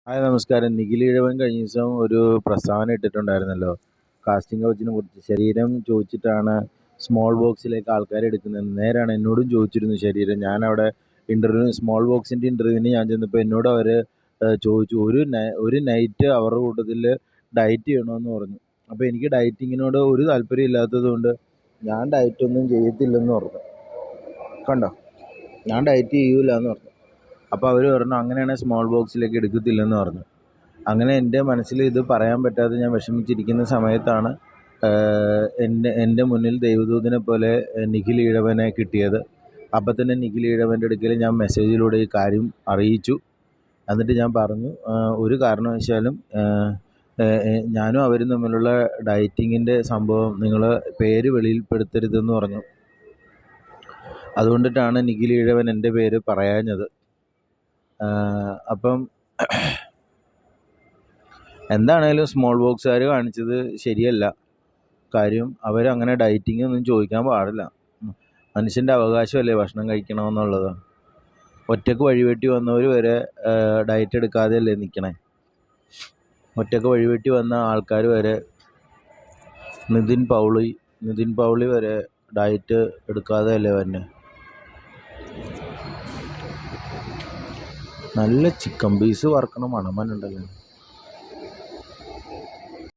Hi നമസ്കാരം. നിഖിൽ ഇഴവൻ കഴിഞ്ഞ ദിവസം ഒരു പ്രസ്താവന ഇട്ടിട്ടുണ്ടായിരുന്നല്ലോ, കാസ്റ്റിംഗ് കൗച്ചിനെ കുറിച്ച്. ശരീരം ചോദിച്ചിട്ടാണ് സ്മോൾ ബോക്സിലേക്ക് ആൾക്കാർ എടുക്കുന്നത്. നേരാണ്, എന്നോടും ചോദിച്ചിരുന്നു ശരീരം. ഞാനവിടെ സ്മോൾ ബോക്സിൻ്റെ ഇൻ്റർവ്യൂവിന് ഞാൻ ചെന്നപ്പോൾ എന്നോട് അവർ ചോദിച്ചു, ഒരു നൈറ്റ് അവരുടെ കൂട്ടത്തിൽ ഡയറ്റ് ചെയ്യണമെന്ന് പറഞ്ഞു. അപ്പോൾ എനിക്ക് ഡയറ്റിങ്ങിനോട് ഒരു താല്പര്യം ഇല്ലാത്തത് കൊണ്ട് ഞാൻ ഡയറ്റൊന്നും ചെയ്യത്തില്ലെന്ന് പറഞ്ഞു. കണ്ടോ, ഞാൻ ഡയറ്റ് ചെയ്യൂല എന്ന് പറഞ്ഞു. അപ്പോൾ അവർ പറഞ്ഞു അങ്ങനെയാണെങ്കിൽ സ്മോൾ ബോക്സിലേക്ക് എടുക്കത്തില്ലെന്ന് പറഞ്ഞു. അങ്ങനെ എൻ്റെ മനസ്സിൽ ഇത് പറയാൻ പറ്റാതെ ഞാൻ വിഷമിച്ചിരിക്കുന്ന സമയത്താണ് എൻ്റെ മുന്നിൽ ദൈവദൂതനെ പോലെ നിഖിൽ ഈഴവനെ കിട്ടിയത്. അപ്പം തന്നെ നിഖിൽ ഈഴവൻ്റെ അടുക്കൽ ഞാൻ മെസ്സേജിലൂടെ ഈ കാര്യം അറിയിച്ചു. എന്നിട്ട് ഞാൻ പറഞ്ഞു, ഒരു കാരണവശാലും ഞാനും അവരും തമ്മിലുള്ള ഡയറ്റിങ്ങിൻ്റെ സംഭവം നിങ്ങൾ പേര് വെളിയിൽപ്പെടുത്തരുതെന്ന് പറഞ്ഞു. അതുകൊണ്ടിട്ടാണ് നിഖിൽ ഈഴവൻ എൻ്റെ പേര് പറയാഞ്ഞത്. അപ്പം എന്താണേലും സ്മോൾ ബോക്സുകാർ കാണിച്ചത് ശരിയല്ല. കാര്യം അവരങ്ങനെ ഡയറ്റിംഗ് ഒന്നും ചോദിക്കാൻ പാടില്ല. മനുഷ്യൻ്റെ അവകാശമല്ലേ ഭക്ഷണം കഴിക്കണമെന്നുള്ളത്. ഒറ്റയ്ക്ക് വഴിവെട്ടി വന്നവർ വരെ ഡയറ്റ് എടുക്കാതെയല്ലേ നിൽക്കണേ. ഒറ്റയ്ക്ക് വഴിവെട്ടി വന്ന ആൾക്കാർ വരെ, നിതിൻ പൗളി വരെ ഡയറ്റ് എടുക്കാതെയല്ലേ വന്നെ. നല്ല ചിക്കൻ പീസ് വറക്കണ മണമനുണ്ടല്ലോ.